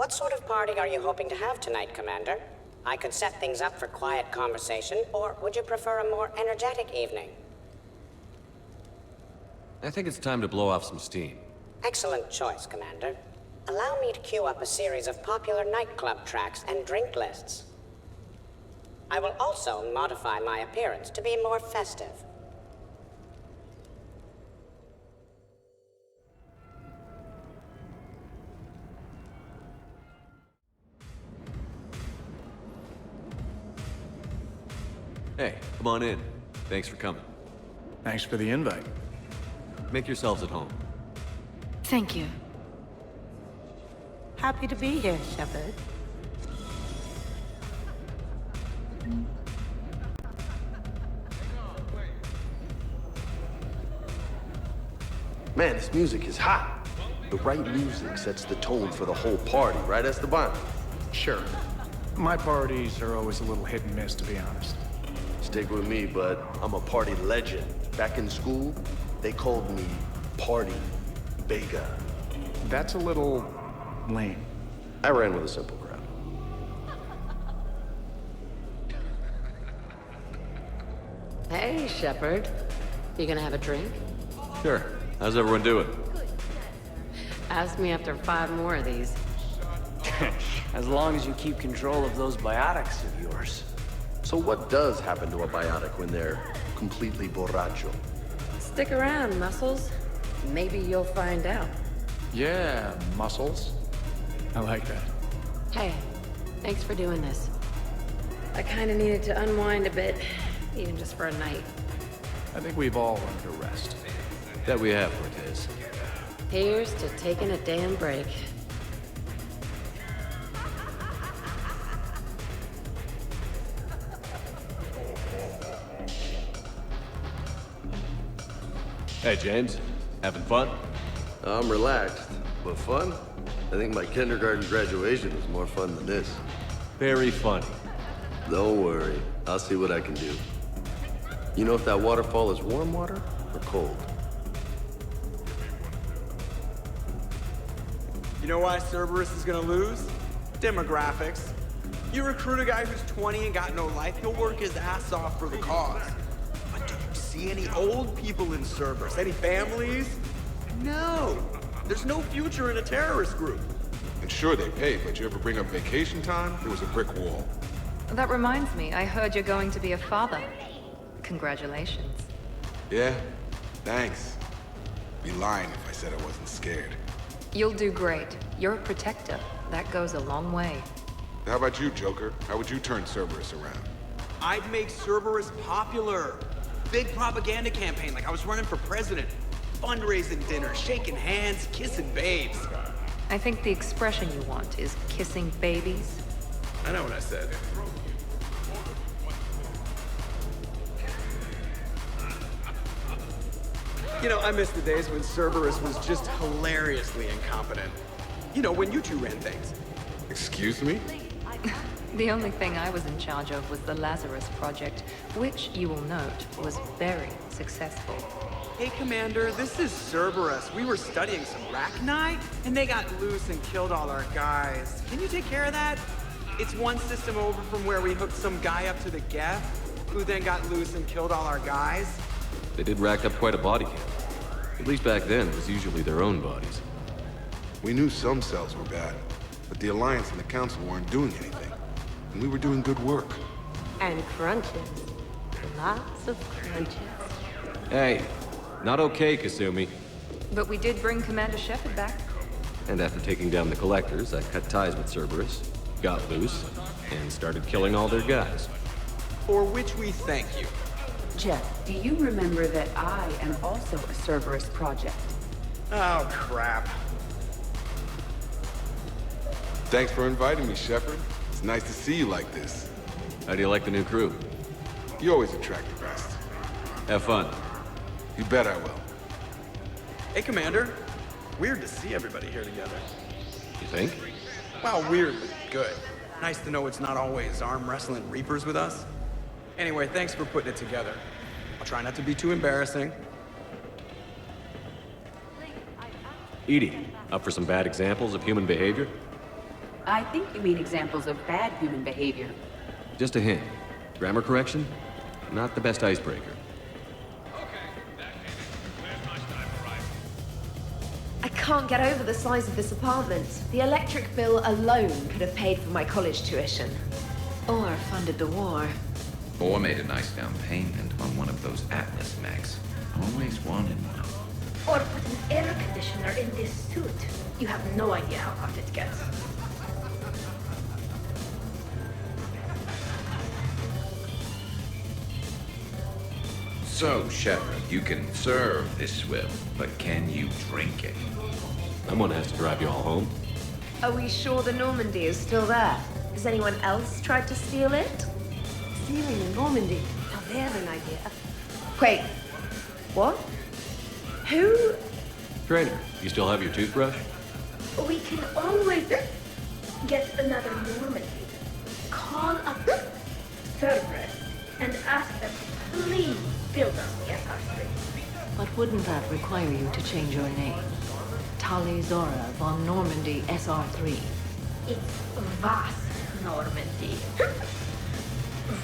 What sort of party are you hoping to have tonight, Commander? I could set things up for quiet conversation, or would you prefer a more energetic evening? I think it's time to blow off some steam. Excellent choice, Commander. Allow me to queue up a series of popular nightclub tracks and drink lists. I will also modify my appearance to be more festive. Hey, come on in. Thanks for coming. Thanks for the invite. Make yourselves at home. Thank you. Happy to be here, Shepard. Man, this music is hot. The right music sets the tone for the whole party, right, Esteban? Sure. My parties are always a little hit and miss, to be honest. Stick with me, bud. I'm a party legend. Back in school, they called me Party Vega. That's a little lame. I ran with a simple crowd. Hey, Shepard. You gonna have a drink? Sure. How's everyone doing? Ask me after 5 more of these. As long as you keep control of those biotics of yours. So what does happen to a biotic when they're completely borracho? Stick around, Muscles. Maybe you'll find out. Yeah, muscles. I like that. Hey, thanks for doing this. I kinda needed to unwind a bit, even just for a night. I think we've all earned a rest. That we have, Cortez. Here's to taking a damn break. Hey, James. Having fun? I'm relaxed, but fun? I think my kindergarten graduation was more fun than this. Very funny. Don't worry, I'll see what I can do. You know if that waterfall is warm water or cold? You know why Cerberus is gonna lose? Demographics. You recruit a guy who's 20 and got no life, he'll work his ass off for the cause. But do you see any old people in Cerberus? Any families? No. There's no future in a terrorist group. And sure, they pay, but you ever bring up vacation time, there was a brick wall. That reminds me, I heard you're going to be a father. Congratulations. Yeah? Thanks. Be lying if I said I wasn't scared. You'll do great. You're a protector. That goes a long way. How about you, Joker? How would you turn Cerberus around? I'd make Cerberus popular. Big propaganda campaign like I was running for president. Fundraising dinner, shaking hands, kissing babes. I think the expression you want is kissing babies. I know what I said. You know, I miss the days when Cerberus was just hilariously incompetent. You know, when you two ran things. Excuse me? The only thing I was in charge of was the Lazarus Project, which, you will note, was very successful. Hey, Commander, this is Cerberus. We were studying some Rachni, and they got loose and killed all our guys. Can you take care of that? It's one system over from where we hooked some guy up to the Geth, who then got loose and killed all our guys. They did rack up quite a body count. At least back then, it was usually their own bodies. We knew some cells were bad, but the Alliance and the Council weren't doing anything. And we were doing good work. And crunches. Lots of crunches. Hey, not okay, Kasumi. But we did bring Commander Shepard back. And after taking down the Collectors, I cut ties with Cerberus, got loose, and started killing all their guys. For which we thank you. Jeff, do you remember that I am also a Cerberus project? Oh, crap. Thanks for inviting me, Shepard. It's nice to see you like this. How do you like the new crew? You always attract the best. Have fun. You bet I will. Hey, Commander. Weird to see everybody here together. You think? Well, weird, but good. Nice to know it's not always arm wrestling Reapers with us. Anyway, thanks for putting it together. I'll try not to be too embarrassing. Edie, up for some bad examples of human behavior? I think you mean examples of bad human behavior. Just a hint. Grammar correction? Not the best icebreaker. I can't get over the size of this apartment. The electric bill alone could have paid for my college tuition. Or funded the war. Or made a nice down payment on one of those Atlas mechs. Always wanted one. Or put an air conditioner in this suit. You have no idea how hot it gets. So, Shepard, you can serve this swill, but can you drink it? Someone has to drive you all home. Are we sure the Normandy is still there? Has anyone else tried to steal it? Stealing the Normandy. Now there's an idea. Wait. What? Who? Trainer, you still have your toothbrush? We can always get another Normandy. Call up Cerberus and ask them to please build us the SR3. But wouldn't that require you to change your name? Tali Zora von Normandy SR3. It's Vas Normandy.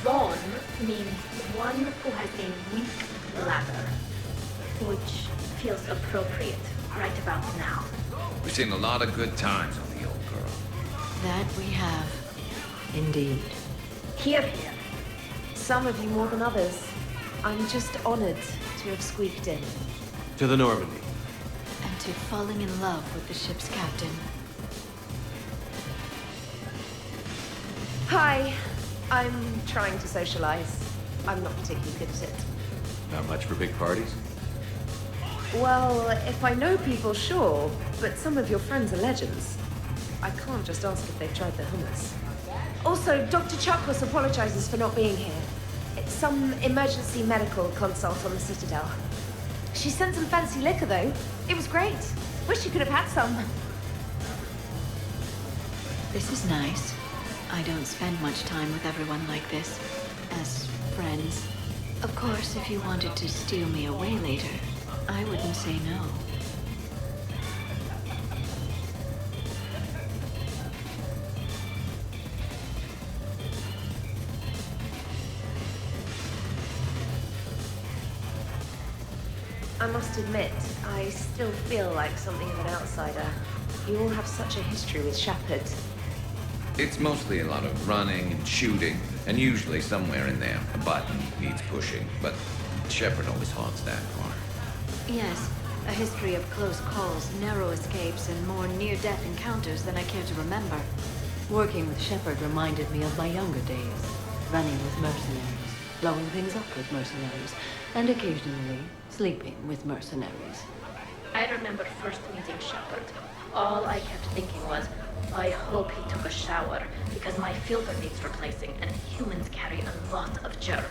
Von means one who has a weak bladder, which feels appropriate right about now. We've seen a lot of good times on the old girl. That we have. Indeed. Here, here. Some of you more than others. I'm just honored to have squeaked in. To the Normandy. And to falling in love with the ship's captain. Hi. I'm trying to socialize. I'm not particularly good at it. Not much for big parties? Well, if I know people, sure. But some of your friends are legends. I can't just ask if they've tried the hummus. Also, Dr. Chuckless apologizes for not being here. It's some emergency medical consult on the Citadel. She sent some fancy liquor, though. It was great. Wish you could have had some. This is nice. I don't spend much time with everyone like this. As friends. Of course, if you wanted to steal me away later, I wouldn't say no. I must admit, I still feel like something of an outsider. You all have such a history with Shepard. It's mostly a lot of running and shooting, and usually somewhere in there, a button needs pushing, but Shepard always haunts that corner. Yes, a history of close calls, narrow escapes, and more near-death encounters than I care to remember. Working with Shepard reminded me of my younger days. Running with mercenaries, blowing things up with mercenaries, and occasionally sleeping with mercenaries. I remember first meeting Shepard. All I kept thinking was, I hope he took a shower, because my filter needs replacing, and humans carry a lot of germs.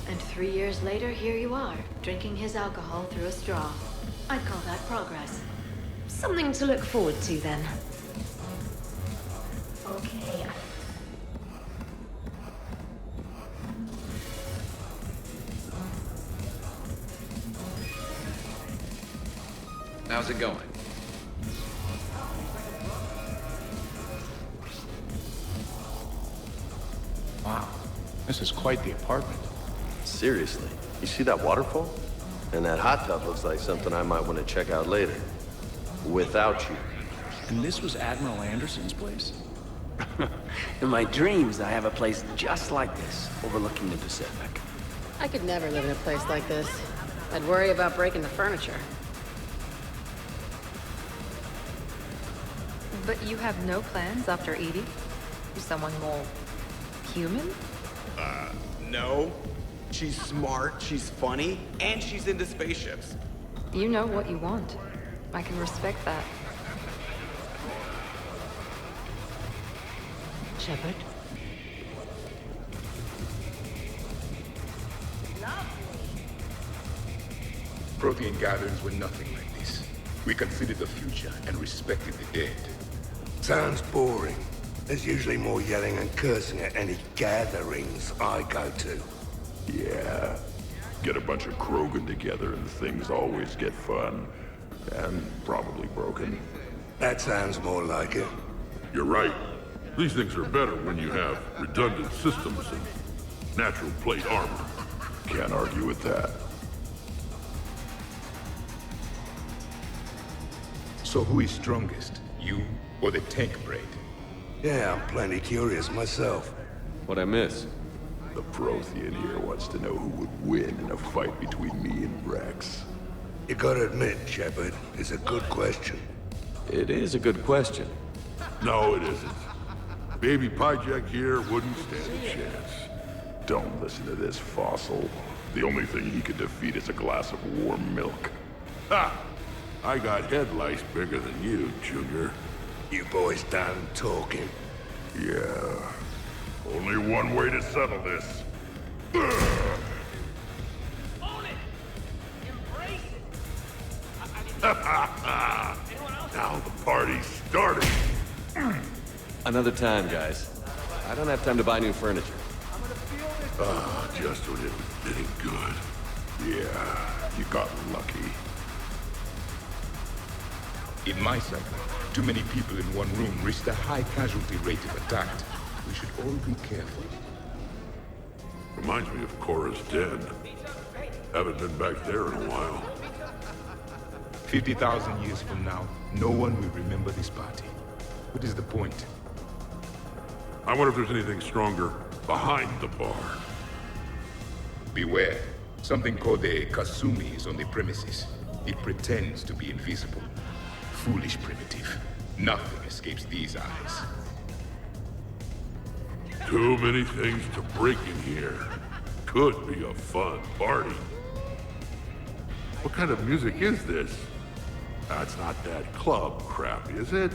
And 3 years later, here you are, drinking his alcohol through a straw. I'd call that progress. Something to look forward to, then. Okay. How's it going? Wow, this is quite the apartment. Seriously, you see that waterfall? And that hot tub looks like something I might want to check out later. Without you. And this was Admiral Anderson's place? In my dreams, I have a place just like this, overlooking the Pacific. I could never live in a place like this. I'd worry about breaking the furniture. But you have no plans after Edie? Someone more human? No. She's smart, she's funny, and she's into spaceships. You know what you want. I can respect that. Shepard? Protein gatherings were nothing like this. We considered the future and respected the dead. Sounds boring. There's usually more yelling and cursing at any gatherings I go to. Yeah. Get a bunch of Krogan together and things always get fun. And probably broken. That sounds more like it. You're right. These things are better when you have redundant systems and natural plate armor. Can't argue with that. So who is strongest? You or the tank brain? Yeah, I'm plenty curious myself. What'd I miss? The Prothean here wants to know who would win in a fight between me and Rex. You gotta admit, Shepard, it's a good question. It is a good question. No, it isn't. Baby Pyjak here wouldn't stand a chance. Don't listen to this fossil. The only thing he could defeat is a glass of warm milk. Ha! I got head lice bigger than you, Junior. You boys done talking? Yeah. Only one way to settle this. Now the party's starting. Another time, guys. I don't have time to buy new furniture. Just when it was getting good. Yeah, you got lucky. In my cycle, too many people in one room risked a high casualty rate if attacked. We should all be careful. Reminds me of Cora's den. Haven't been back there in a while. 50,000 years from now, no one will remember this party. What is the point? I wonder if there's anything stronger behind the bar. Beware. Something called the Kasumi is on the premises. It pretends to be invisible. Foolish primitive. Nothing escapes these eyes. Too many things to break in here. Could be a fun party. What kind of music is this? That's not that club crap, is it?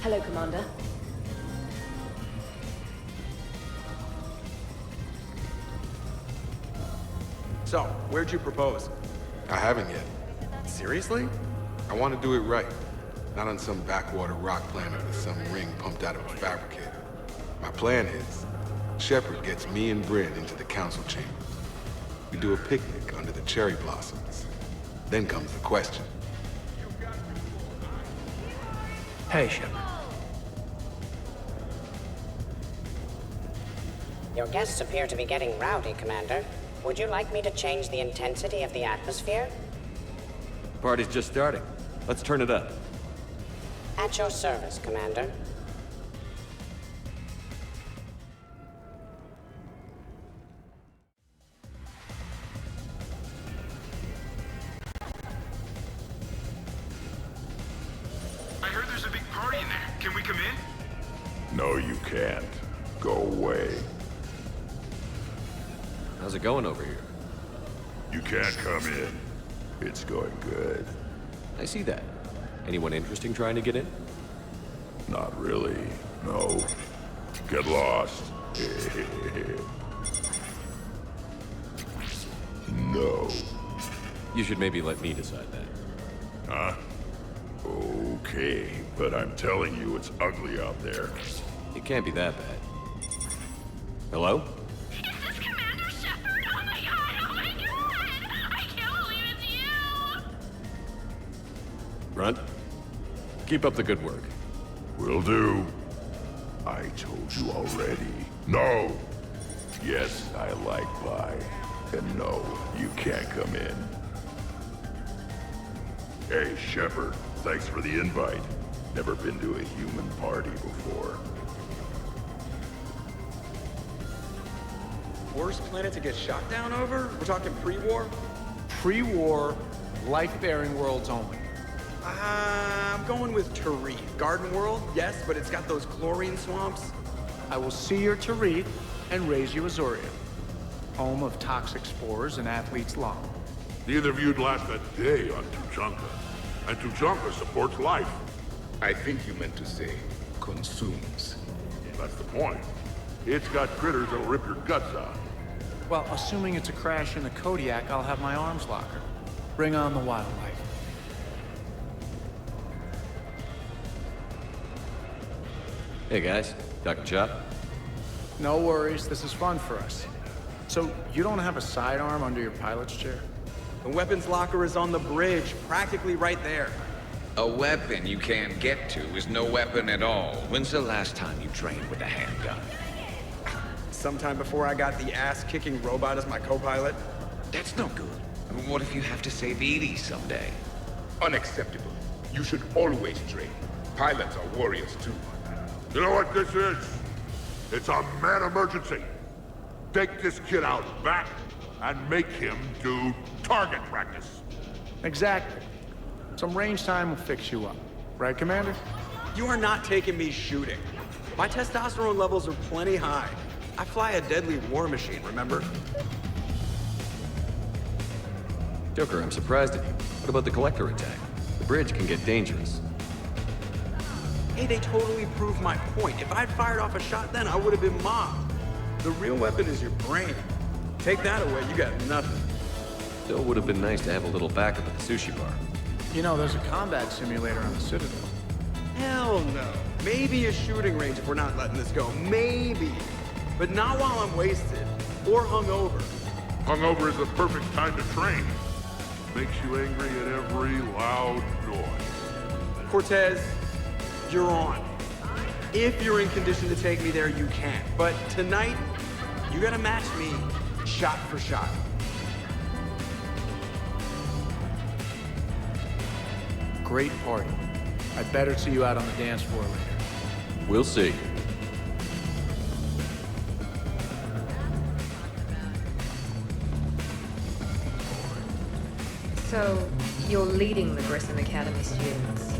Hello, Commander. So, where'd you propose? I haven't yet. Seriously? I want to do it right. Not on some backwater rock planet or some ring pumped out of a fabricator. My plan is, Shepard gets me and Bryn into the council chambers. We do a picnic under the cherry blossoms. Then comes the question. Hey, Shepard. Your guests appear to be getting rowdy, Commander. Would you like me to change the intensity of the atmosphere? Party's just starting. Let's turn it up. At your service, Commander. I heard there's a big party in there. Can we come in? No, you can't. Go away. How's it going over here? You can't come in. It's going good. I see that. Anyone interesting trying to get in? Not really. No. Get lost. No. You should maybe let me decide that. Huh? Okay, but I'm telling you, it's ugly out there. It can't be that bad. Hello? Is this Commander Shepard? Oh my god! I can't believe it's you! Grunt? Keep up the good work. Will do. I told you already. No! Yes, I like pie. And no, you can't come in. Hey, Shepard, thanks for the invite. Never been to a human party before. Worst planet to get shot down over? We're talking pre-war? Pre-war, life-bearing worlds only. I'm going with Tarif. Garden World, yes, but it's got those chlorine swamps. I will see your Tarif and raise you Azuria. home of toxic spores and athlete's lung. Neither of you'd last a day on Tuchanka. And Tuchanka supports life. I think you meant to say consumes. That's the point. It's got critters that'll rip your guts out. Well, assuming it's a crash in the Kodiak, I'll have my arms locker. Bring on the wildlife. Hey guys, Dr. Chop? No worries, this is fun for us. So, you don't have a sidearm under your pilot's chair? The weapons locker is on the bridge, practically right there. A weapon you can't get to is no weapon at all. When's the last time you trained with a handgun? Sometime before I got the ass-kicking robot as my co-pilot. That's no good. I mean, what if you have to save Edie someday? Unacceptable. You should always train. Pilots are warriors too. You know what this is? It's a mad emergency. Take this kid out back and make him do target practice. Exactly. Some range time will fix you up. Right, Commander? You are not taking me shooting. My testosterone levels are plenty high. I fly a deadly war machine, remember? Joker, I'm surprised at you. What about the Collector attack? The bridge can get dangerous. Hey, they totally proved my point. If I'd fired off a shot then, I would have been mobbed. The real weapon is your brain. Take that away, you got nothing. Still would have been nice to have a little backup at the sushi bar. You know, there's a combat simulator on the Citadel. Hell no. Maybe a shooting range if we're not letting this go. Maybe. But not while I'm wasted. Or hungover. Hungover is the perfect time to train. Makes you angry at every loud noise. Cortez, you're on. If you're in condition to take me there, you can. But tonight, you gotta match me shot for shot. Great party. I'd better see you out on the dance floor later. We'll see. So, you're leading the Grissom Academy students?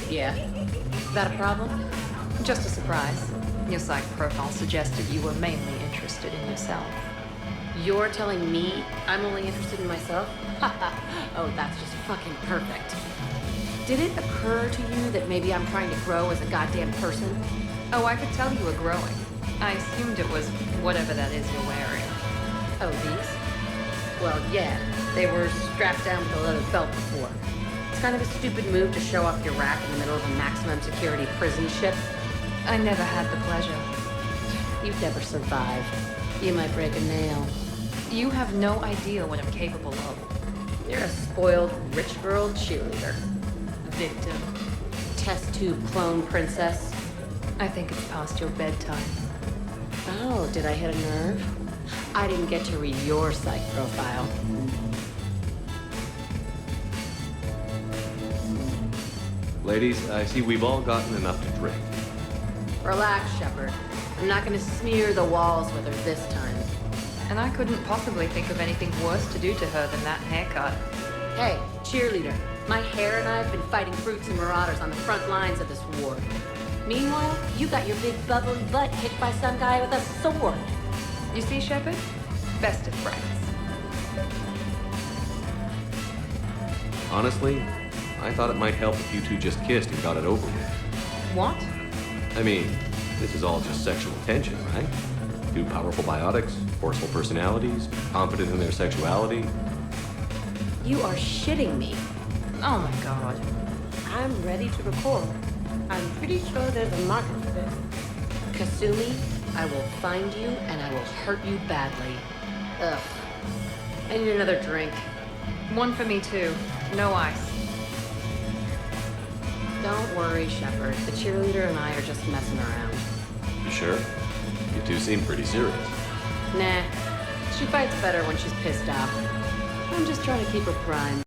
Yeah. Is that a problem? Just a surprise. Your psych profile suggested you were mainly interested in yourself. You're telling me I'm only interested in myself? Oh, that's just fucking perfect. Did it occur to you that maybe I'm trying to grow as a goddamn person? Oh, I could tell you were growing. I assumed it was whatever that is you're wearing. Oh, these? Well, yeah. They were strapped down with a leather belt before. It's kind of a stupid move to show off your rack in the middle of a maximum security prison ship. I never had the pleasure. You'd never survive. You might break a nail. You have no idea what I'm capable of. You're a spoiled, rich girl cheerleader. Victim. Test tube clone princess. I think it's past your bedtime. Oh, did I hit a nerve? I didn't get to read your psych profile. Ladies, I see we've all gotten enough to drink. Relax, Shepard. I'm not gonna smear the walls with her this time. And I couldn't possibly think of anything worse to do to her than that haircut. Hey, cheerleader. My hair and I have been fighting brutes and marauders on the front lines of this war. Meanwhile, you got your big bubbly butt kicked by some guy with a sword. You see, Shepard? Best of friends. Honestly, I thought it might help if you two just kissed and got it over with. What? I mean, this is all just sexual tension, right? Two powerful biotics, forceful personalities, confident in their sexuality. You are shitting me. Oh my god. I'm ready to record. I'm pretty sure there's a market for this. Kasumi, I will find you and I will hurt you badly. Ugh. I need another drink. One for me too. No ice. Don't worry, Shepard. The cheerleader and I are just messing around. You sure? You two seem pretty serious. Nah. She fights better when she's pissed off. I'm just trying to keep her primed.